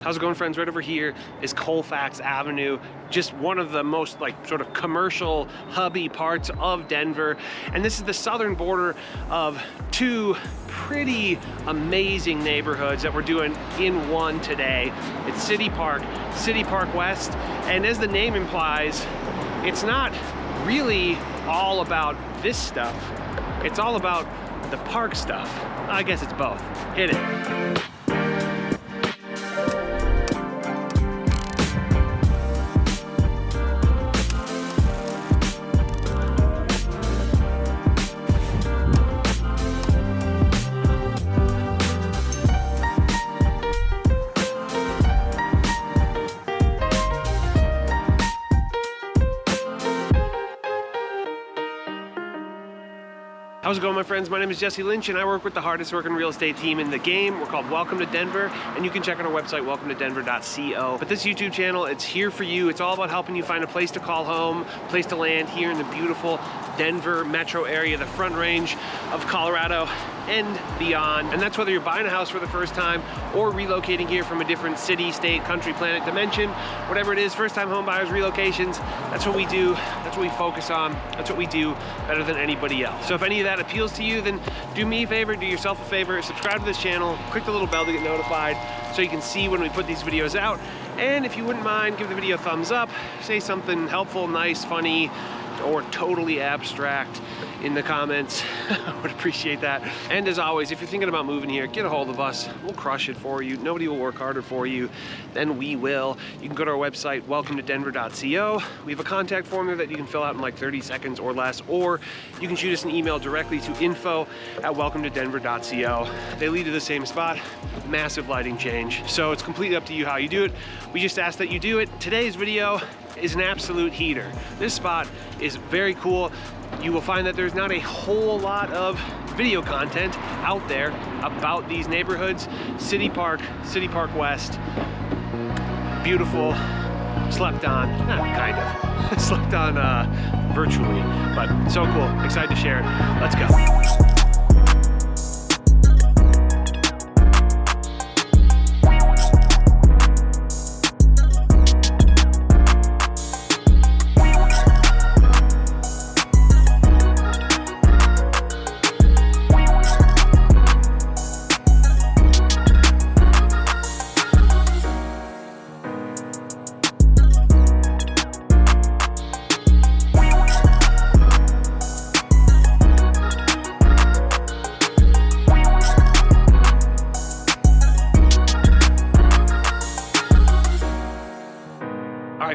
How's it going, friends? Right over here is Colfax Avenue, just one of the most sort of commercial hubby parts of Denver. And this is the southern border of two pretty amazing neighborhoods that we're doing in one today. It's City Park West. And as the name implies, it's not really all about this stuff. It's all about the park stuff. I guess it's both. Hit it. How's it going, my friends? My name is Jesse Lynch and I work with the hardest working real estate team in the game. We're called Welcome to Denver, and you can check out our website, welcometodenver.co. But this YouTube channel, it's here for you. It's all about helping you find a place to call home, a place to land here in the beautiful Denver metro area, the Front Range of Colorado and beyond. And that's whether you're buying a house for the first time or relocating here from a different city, state, country, planet, dimension, whatever it is, first time home buyers, relocations, that's what we do. That's what we focus on. That's what we do better than anybody else. So if any of that appeals to you, then do me a favor, do yourself a favor, subscribe to this channel, click the little bell to get notified so you can see when we put these videos out. And if you wouldn't mind, give the video a thumbs up, say something helpful, nice, funny, or totally abstract in the comments. I would appreciate that. And as always, if you're thinking about moving here, get a hold of us. We'll crush it for you. Nobody will work harder for you than we will. You can go to our website, welcometodenver.co. We have a contact form there that you can fill out in like 30 seconds or less, or you can shoot us an email directly to info@welcometodenver.co. They lead to the same spot. Massive lighting change. So it's completely up to you how you do it. We just ask that you do it. Today's video is an absolute heater. This spot is very cool. You will find that there's not a whole lot of video content out there about these neighborhoods. City Park West, beautiful, slept on, not kind of, slept on virtually, but so cool, excited to share it. Let's go.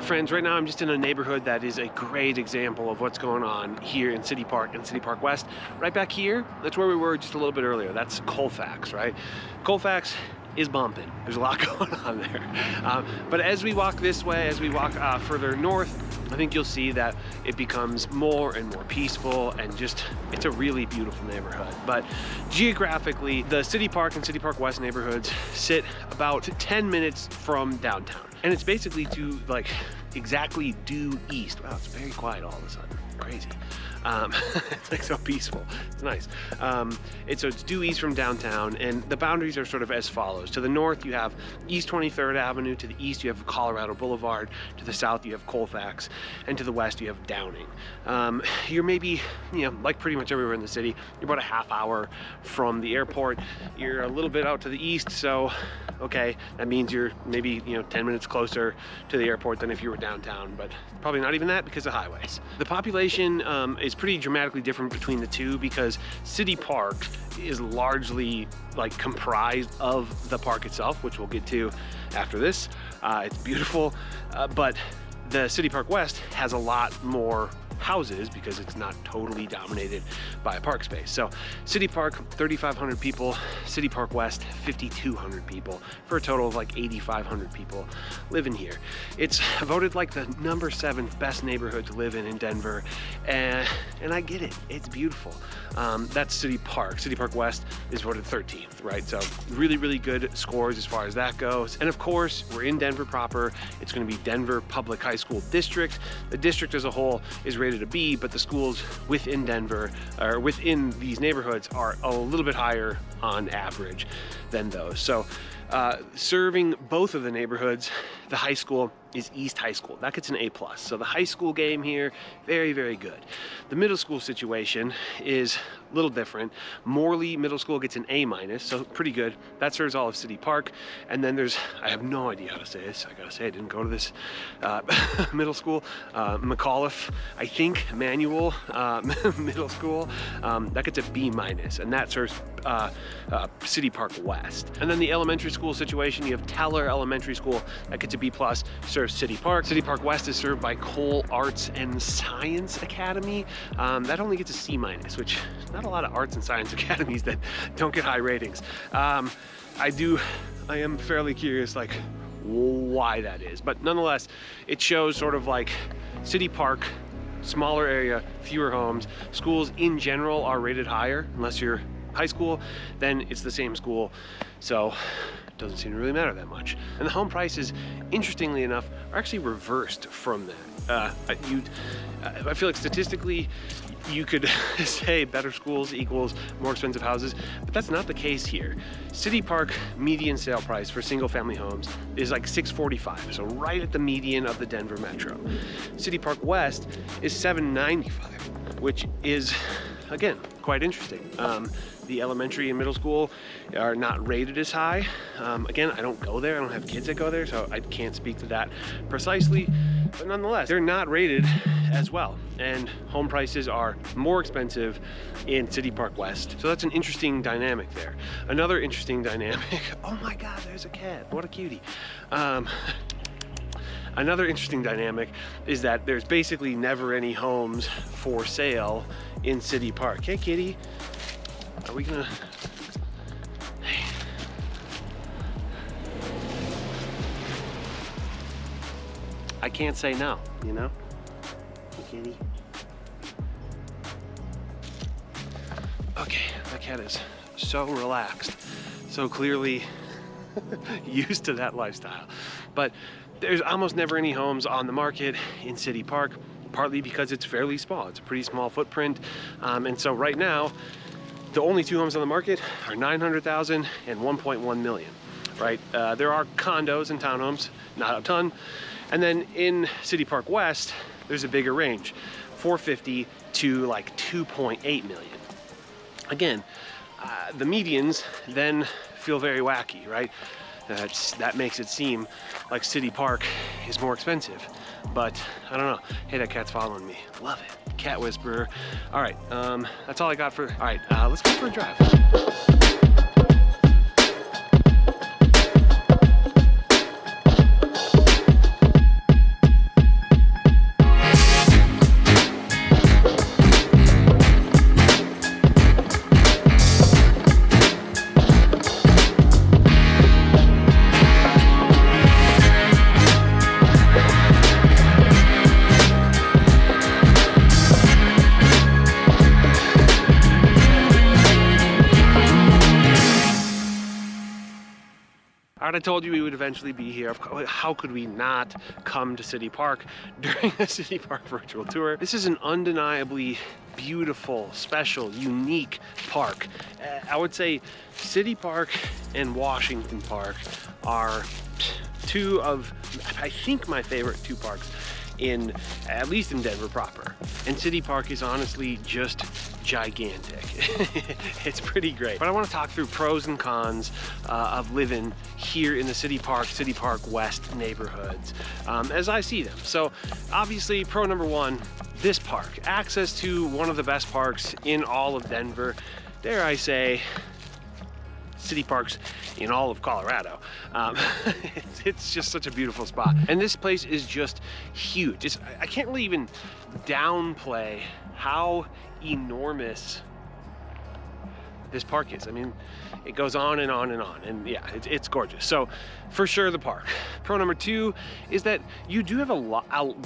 Friends, right now I'm just in a neighborhood that is a great example of what's going on here in City Park and City Park West. Right back here, that's where we were just a little bit earlier. That's Colfax, right? Colfax is bumping. There's a lot going on there. But as we walk this way, as we walk further north, I think you'll see that it becomes more and more peaceful and just, it's a really beautiful neighborhood. But geographically, the City Park and City Park West neighborhoods sit about 10 minutes from downtown. And it's basically exactly due east. Wow, it's very quiet all of a sudden. Crazy. It's like so peaceful. It's nice. It's due east from downtown, and the boundaries are sort of as follows. To the north, you have East 23rd Avenue. To the east, you have Colorado Boulevard. To the south, you have Colfax. And to the west, you have Downing. You're maybe, like pretty much everywhere in the city, you're about a half hour from the airport. You're a little bit out to the east, so, okay, that means you're maybe, 10 minutes closer to the airport than if you were downtown, but probably not even that because of highways. The population is pretty dramatically different between the two because City Park is largely comprised of the park itself, which we'll get to after this. It's beautiful, but the City Park West has a lot more houses because it's not totally dominated by a park space. So City Park, 3,500 people, City Park West, 5,200 people, for a total of 8,500 people living here. It's voted the number 7th best neighborhood to live in Denver, and I get it, it's beautiful. That's City Park. City Park West is voted 13th, right? So really, really good scores as far as that goes. And of course, we're in Denver proper. It's going to be Denver Public High School District. The district as a whole is rated a B, but the schools within Denver, or within these neighborhoods, are a little bit higher on average than those. So Serving both of the neighborhoods, the high school is East High School. That gets an A+. So the high school game here, very, very good. The middle school situation is a little different. Morley Middle School gets an A-, so pretty good. That serves all of City Park. And then there's, I have no idea how to say this. I gotta say, I didn't go to this middle school. McAuliffe, I think, Manual Middle School. That gets a B-, and that serves City Park West. And then the elementary school situation, you have Teller Elementary School, that gets a B+, serves City Park. City Park West is served by Cole Arts and Science Academy. That only gets a C-, which not a lot of arts and science academies that don't get high ratings. I am fairly curious, like, why that is. But nonetheless, it shows sort of like City Park, smaller area, fewer homes. Schools in general are rated higher, unless you're high school, then it's the same school. So it doesn't seem to really matter that much. And the home prices, interestingly enough, are actually reversed from that. I feel like statistically, you could say better schools equals more expensive houses, but that's not the case here. City Park median sale price for single family homes is like $645, so right at the median of the Denver metro. City Park West is $795, which is, again, quite interesting. The elementary and middle school are not rated as high. Again, I don't go there. I don't have kids that go there, so I can't speak to that precisely. But nonetheless, they're not rated as well. And home prices are more expensive in City Park West. So that's an interesting dynamic there. Another interesting dynamic, oh my God, there's a cat, what a cutie. Another interesting dynamic is that there's basically never any homes for sale in City Park. Hey, kitty. Are we gonna... Hey. I can't say no, you know? Hey, kitty. Okay, that cat is so relaxed, so clearly used to that lifestyle. But there's almost never any homes on the market in City Park, partly because it's fairly small. It's a pretty small footprint. And so right now, the only two homes on the market are $900,000 and $1.1 million, right? There are condos and townhomes, not a ton. And then in City Park West, there's a bigger range, $450,000 to like $2.8 million. Again, the medians then feel very wacky, right? That makes it seem like City Park is more expensive, but I don't know. Hey, that cat's following me. Love it. Cat whisperer. All right, that's all I got for. All right, let's go for a drive. I told you we would eventually be here. How could we not come to City Park during a City Park virtual tour? This is an undeniably beautiful, special, unique park. I would say City Park and Washington Park are two of, I think, my favorite two parks at least in Denver proper. And City Park is honestly just gigantic. It's pretty great. But I want to talk through pros and cons of living here in the City Park West neighborhoods as I see them. So obviously, pro number one, this park, access to one of the best parks in all of Denver. Dare I say, city parks in all of Colorado. It's just such a beautiful spot. And this place is just huge. I can't really even downplay how enormous this park is. I mean, it goes on and on and on, and yeah, it's gorgeous. So for sure, the park. Pro number two is that you do have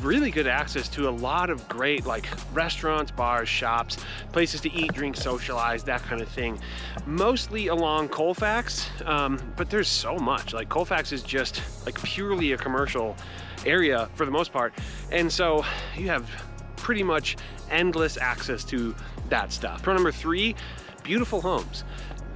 really good access to a lot of great like restaurants, bars, shops, places to eat, drink, socialize, that kind of thing. Mostly along Colfax, but there's so much. Like Colfax is just like purely a commercial area for the most part, and so you have pretty much endless access to that stuff. Pro number three, beautiful homes.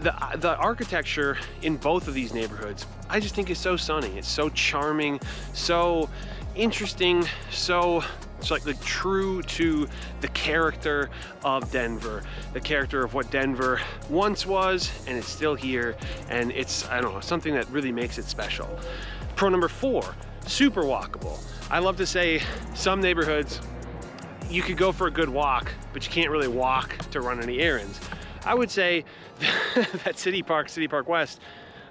The architecture in both of these neighborhoods, I just think is so stunning. It's so charming, so interesting, so it's like true to the character of Denver, the character of what Denver once was, and it's still here, and it's, I don't know, something that really makes it special. Pro number 4, super walkable. I love to say some neighborhoods, you could go for a good walk, but you can't really walk to run any errands. I would say that City Park West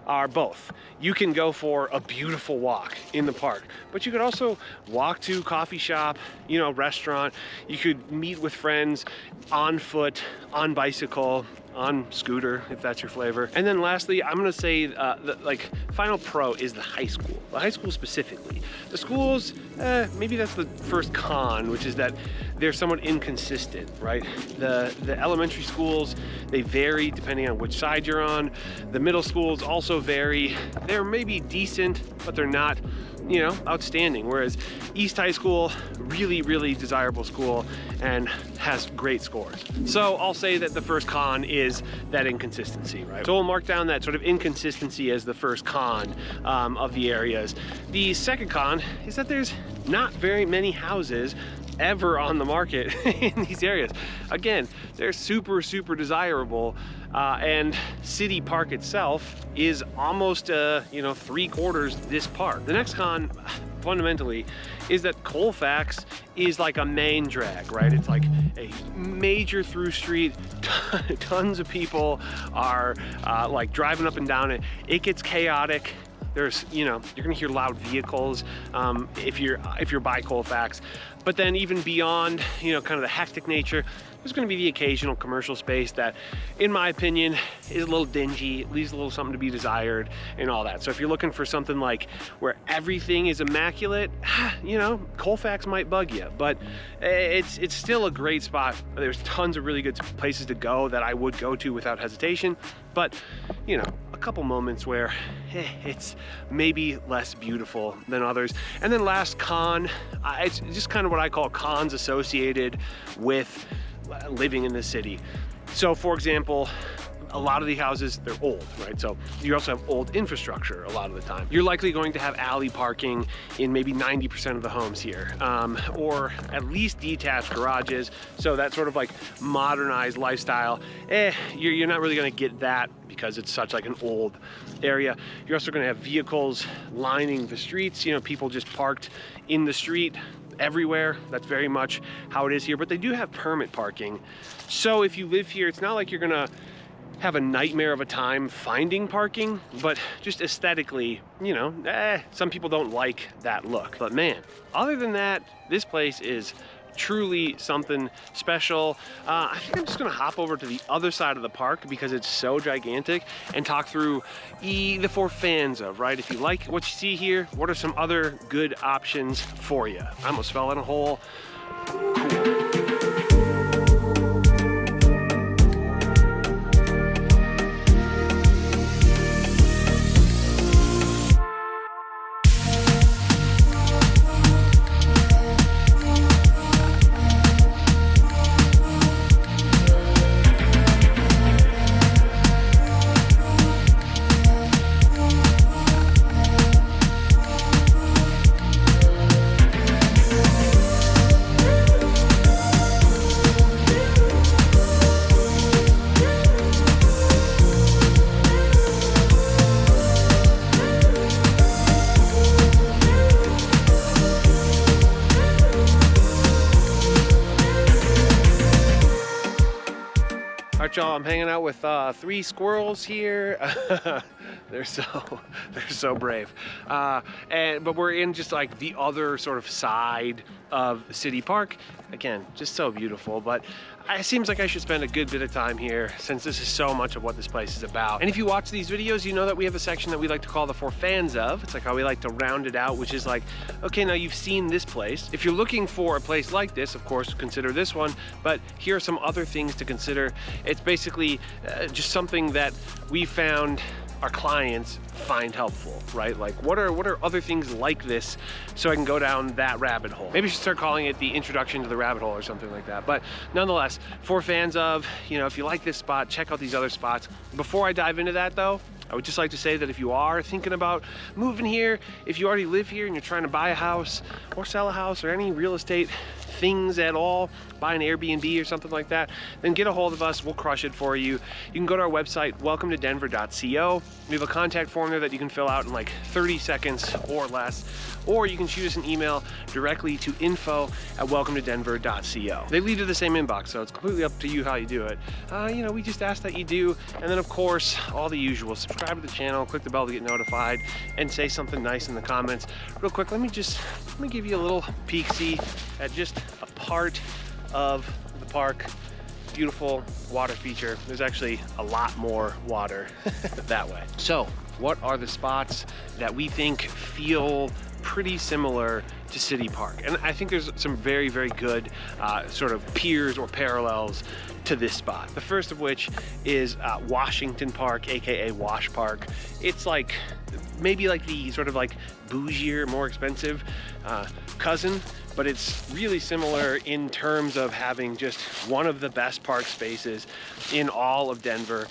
are both. You can go for a beautiful walk in the park, but you could also walk to coffee shop, you know, restaurant. You could meet with friends on foot, on bicycle, on scooter, if that's your flavor. And then lastly, I'm gonna say the final pro is the high school. The high school specifically. The schools, maybe that's the first con, which is that they're somewhat inconsistent, right? The elementary schools, they vary depending on which side you're on. The middle schools also vary. They're maybe decent, but they're not, you know, outstanding. Whereas East High School, really, really desirable school and has great scores. So I'll say that the first con is that inconsistency, right? So we'll mark down that sort of inconsistency as the first con of the areas. The second con is that there's not very many houses ever on the market in these areas. Again, they're super, super desirable, and City Park itself is almost, you know, 3/4 this park. The next con, fundamentally, is that Colfax is like a main drag, right? It's like a major through street. Tons of people are like driving up and down it. It gets chaotic. There's, you know, you're gonna hear loud vehicles if you're by Colfax. But then even beyond, you know, kind of the hectic nature, there's gonna be the occasional commercial space that, in my opinion, is a little dingy, leaves a little something to be desired and all that. So if you're looking for something like where everything is immaculate, you know, Colfax might bug you, but it's still a great spot. There's tons of really good places to go that I would go to without hesitation, but, you know, a couple moments where it's maybe less beautiful than others. And then last con, it's just kind of what I call cons associated with living in the city. So for example, a lot of the houses, they're old, right? So you also have old infrastructure a lot of the time. You're likely going to have alley parking in maybe 90% of the homes here, or at least detached garages. So that sort of like modernized lifestyle, you're not really gonna get that because it's such like an old area. You're also gonna have vehicles lining the streets, you know, people just parked in the street everywhere. That's very much how it is here, but they do have permit parking. So if you live here, it's not like you're gonna have a nightmare of a time finding parking, but just aesthetically, you know, some people don't like that look. But man, other than that, this place is truly something special. I think I'm just gonna hop over to the other side of the park because it's so gigantic and talk through the four fans of, right? If you like what you see here, what are some other good options for you? I almost fell in a hole. Cool. Y'all, I'm hanging out with 3 squirrels here. they're so brave. But we're in just like the other sort of side of City Park. Again, just so beautiful, but it seems like I should spend a good bit of time here since this is so much of what this place is about. And if you watch these videos, you know that we have a section that we like to call the 4 fans of. It's like how we like to round it out, which is like, okay, now you've seen this place. If you're looking for a place like this, of course, consider this one, but here are some other things to consider. It's basically just something that we found our clients find helpful, right? Like what are other things like this so I can go down that rabbit hole? Maybe I should start calling it the introduction to the rabbit hole or something like that. But nonetheless, for fans of, you know, if you like this spot, check out these other spots. Before I dive into that though, I would just like to say that if you are thinking about moving here, if you already live here and you're trying to buy a house or sell a house or any real estate things at all, buy an Airbnb or something like that, then get a hold of us. We'll crush it for you. You can go to our website, welcometodenver.co. We have a contact form there that you can fill out in like 30 seconds or less, or you can shoot us an email directly to info@welcometodenver.co. They lead to the same inbox, so it's completely up to you how you do it. You know, we just ask that you do, and then of course, all the usual. Subscribe to the channel, click the bell to get notified, and say something nice in the comments. Real quick, let me give you a little peek-see at just a part of the park. Beautiful water feature. There's actually a lot more water that way. So what are the spots that we think feel pretty similar to City Park? And I think there's some very, very good sort of peers or parallels to this spot. The first of which is Washington Park, AKA Wash Park. It's like maybe like the sort of like bougier, more expensive cousin, but it's really similar in terms of having just one of the best park spaces in all of Denver,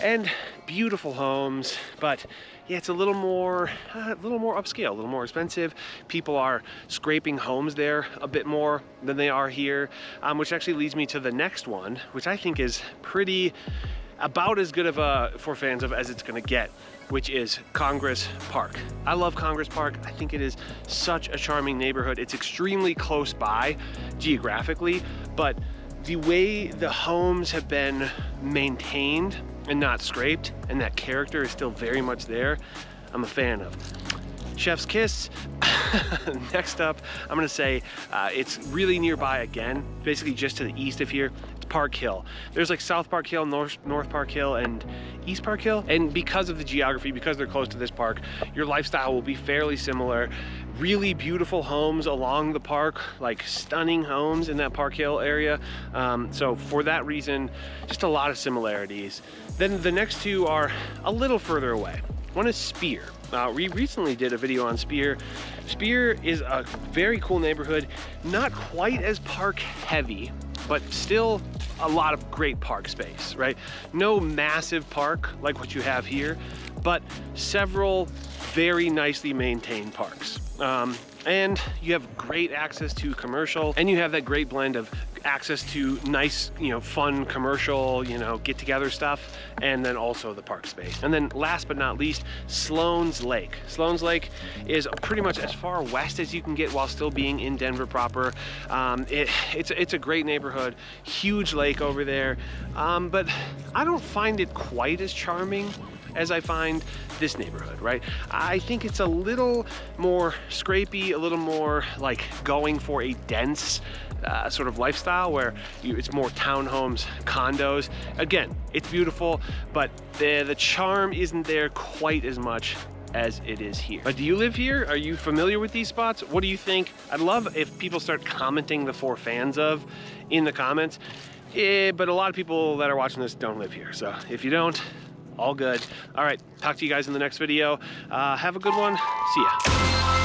and beautiful homes. But yeah, it's a little more upscale, a little more expensive. People are scraping homes there a bit more than they are here, which actually leads me to the next one, which I think is about as good of a for fans of as it's gonna get, which is Congress Park. I love Congress Park. I think it is such a charming neighborhood. It's extremely close by geographically, but the way the homes have been maintained and not scraped, and that character is still very much there, I'm a fan of. Chef's kiss. Next up, I'm gonna say it's really nearby again, basically just to the east of here. It's Park Hill. There's like South Park Hill, North Park Hill, and East Park Hill. And because of the geography, because they're close to this park, your lifestyle will be fairly similar. Really beautiful homes along the park, like stunning homes in that Park Hill area. So for that reason, just a lot of similarities. Then the next two are a little further away. One is Spear. We recently did a video on Spear. Spear is a very cool neighborhood, not quite as park heavy, but still a lot of great park space, right? No massive park like what you have here, but several very nicely maintained parks. And you have great access to commercial, and you have that great blend of access to nice, you know, fun commercial, you know, get together stuff, and then also the park space. And then last but not least, Sloan's Lake. Sloan's Lake is pretty much as far west as you can get while still being in Denver proper. It's a great neighborhood, huge lake over there, but I don't find it quite as charming as I find this neighborhood, right? I think it's a little more scrapey, a little more like going for a dense sort of lifestyle where it's more townhomes, condos. Again, it's beautiful, but the charm isn't there quite as much as it is here. But do you live here? Are you familiar with these spots? What do you think? I'd love if people start commenting the for fans of in the comments. But a lot of people that are watching this don't live here. So if you don't, all good. All right, talk to you guys in the next video. Have a good one. See ya.